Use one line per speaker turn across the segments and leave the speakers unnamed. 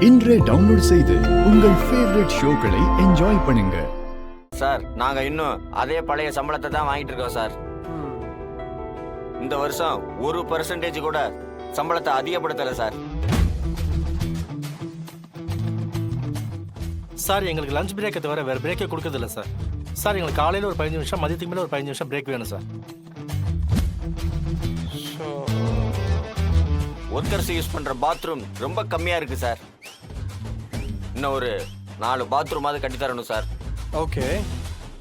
இன்றே டவுன்லோட் செய்து உங்கள் ஃபேவரட் ஷோக்களை என்ஜாய் பண்ணுங்க.
சார் நாங்க இன்னும் அதே பழைய சம்பளத்தை தான் வாங்கிட்டு இருக்கோம் சார். இந்த வருஷம் 1% கூட சம்பளத்தை அதிகப்படுத்தல சார்.
சார் எங்களுக்கு லஞ்ச் பிரேக்கை தவிர வேறு பிரேக்கே கொடுக்கறதில்ல சார். சார் எங்களுக்கு காலையில் ஒரு 15 நிமிஷம், மதியத்துக்கு மேலே ஒரு 15 நிமிஷம் பிரேக் வேணும் சார்.
ஒர்க்கர்ஸ் யூஸ் பண்ற பாத்ரூம் ரொம்ப கம்மியா இருக்கு சார். இன்னும் ஒரு 4 பாத்ரூமாவது கட்டி தரணும் சார்.
ஓகே,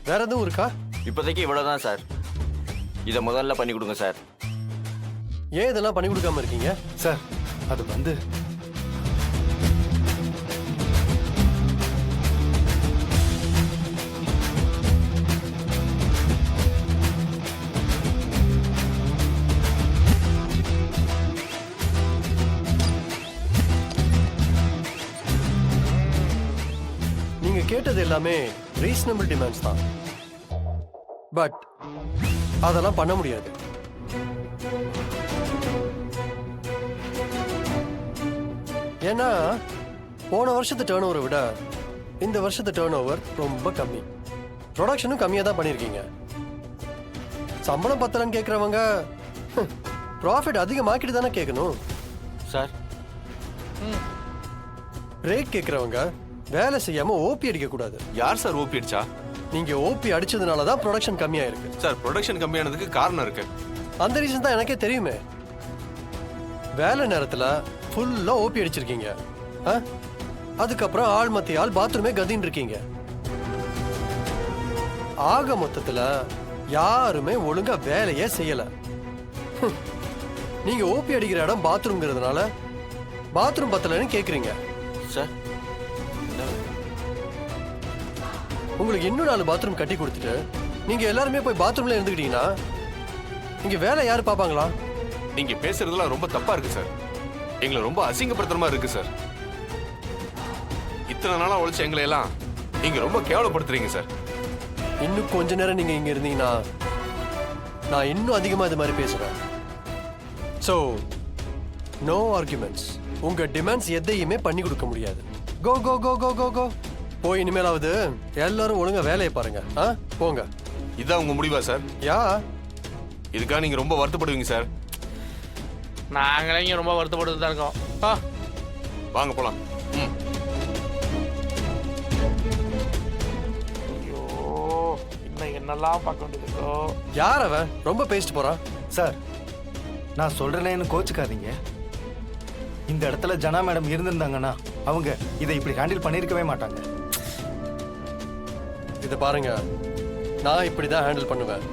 வேற எதுவும் இருக்கா?
இப்போதைக்கு இவ்வளவுதான் சார். இதை முதல்ல பண்ணி கொடுங்க சார்.
ஏன் இதெல்லாம் பண்ணி கொடுக்காம இருக்கீங்க?
சார் அது வந்து
நீங்க கேட்டது எல்லாமே ரீசனபிள் டிமாண்ட்ஸ் தான், பட் அதெல்லாம் பண்ண முடியாது. ஏன்னா போன வருஷத்து டேர்ன் ஓவரை விட இந்த வருஷத்து டேர்ன் ஓவர் ரொம்ப கம்மி. ப்ரொடக்ஷனும் கம்மியாக தான் பண்ணியிருக்கீங்க. சம்பளம் பத்தலன்னு கேட்குறவங்க ப்ராஃபிட் அதிகமாக்கிட்டு தானே கேட்கணும்
சார்.
ரேட் கேட்குறவங்க வேலை செய்யாம ஓபி அடிக்க கூடாது.
யார் சார் ஓபி அடிச்சா?
நீங்க ஓபி அடிச்சதுனால தான் ப்ரொடக்ஷன் கம்மியா இருக்கு.
சார் ப்ரொடக்ஷன் கம்மியானதுக்கு காரணம் இருக்கு.
அந்த ரீசன் தான் எனக்கே தெரியுமே. வேலை நேரத்துல ஃபுல்லா ஓபி அடிச்சிருக்கீங்க. அதுக்கப்புறம் ஆள் மத்திய ஆள் பாத்ரூமே கதின்னு இருக்கீங்க. ஆக மொத்தத்துல யாருமே ஒழுங்கா வேலையே செய்யல. நீங்க ஓபி அடிக்கிற இடம் பாத்ரூம்ங்கிறதுனால பாத்ரூம் பத்தலன்னு கேக்குறீங்க
சார்.
உங்களுக்கு இன்னும் 4 பாத்ரூம் கட்டி கொடுத்துட்டு நீங்க எல்லாருமே போய் பாத்ரூம்ல இருந்துக்கிட்டீங்கன்னா இங்க வேலை யாரு பாப்பாங்களா?
நீங்க பேசுறதுலாம் ரொம்ப தப்பா இருக்கு சார். எங்களை ரொம்ப அசிங்கப்படுத்துற மாதிரி இருக்கு சார். இத்தனை நாளா உழைச்ச எங்களை எல்லாம் நீங்க ரொம்ப கேவலப்படுத்துறீங்க சார்.
இன்னும் கொஞ்ச நேரம் நீங்க இங்க இருந்தீங்கன்னா நான் இன்னும் அதிகமா இது மாதிரி பேசுறேன். So no arguments. உங்க டிமாண்ட்ஸ் எதையுமே பண்ணி கொடுக்க முடியாது. கோ கோ கோ கோ கோ கோ போய் இனிமேலாவது எல்லாரும் ஒழுங்கா வேலையை பாருங்க. போங்க.
இதான் உங்க முடிவா சார்?
யா,
இதுக்காக நீங்க ரொம்ப வருத்தப்படுவீங்க சார்.
நாங்களே இங்க ரொம்ப வருத்தப்பட்டு தான் இருக்கோம்.
வாங்க போலாம்.
ஐயோ, இன்னும் என்னெல்லாம் பார்க்க வேண்டியதோ.
யார் அவன் ரொம்ப பேசிட்டு போறான்?
சார் நான் சொல்கிறேன்னு கோச்சுக்காதீங்க. இந்த இடத்துல ஜனா மேடம் இருந்திருந்தாங்கன்னா அவங்க இதை இப்படி ஹேண்டில் பண்ணியிருக்கவே மாட்டாங்க.
இதை பாருங்க, நான் இப்படிதான் ஹேண்டில் பண்ணுவேன்.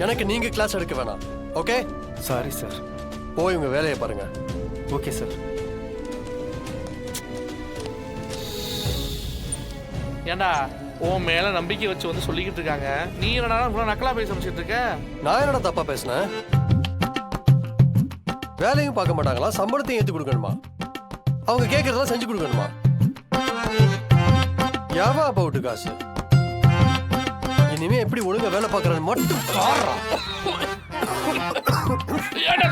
எனக்கு நீங்க கிளாஸ் எடுக்க வேணாம். ஓகே?
Sorry sir.
போய் உங்க வேலையை பாருங்க.
Okay sir.
ஏண்டா உன் மேல நம்பிக்கை வச்சு வந்து சொல்லிக்கிட்டு இருக்காங்க, நீ என்னடா இவ்வளவு நக்கலா பேச வச்சுட்டு இருக்க?
நான் என்னடா தப்பா பேசினேன்? வேலையும் பார்க்க மாட்டாங்களா? சம்பளத்தையும் ஏற்றி கொடுக்கணுமா? அவங்க கேட்கறதெல்லாம் செஞ்சு கொடுக்கணுமா? யாவா அபவுட் காசு? இனிமே எப்படி ஒழுங்கா வேலை பார்க்கறன்னு மட்டும் பாருடா.
ஏண்டா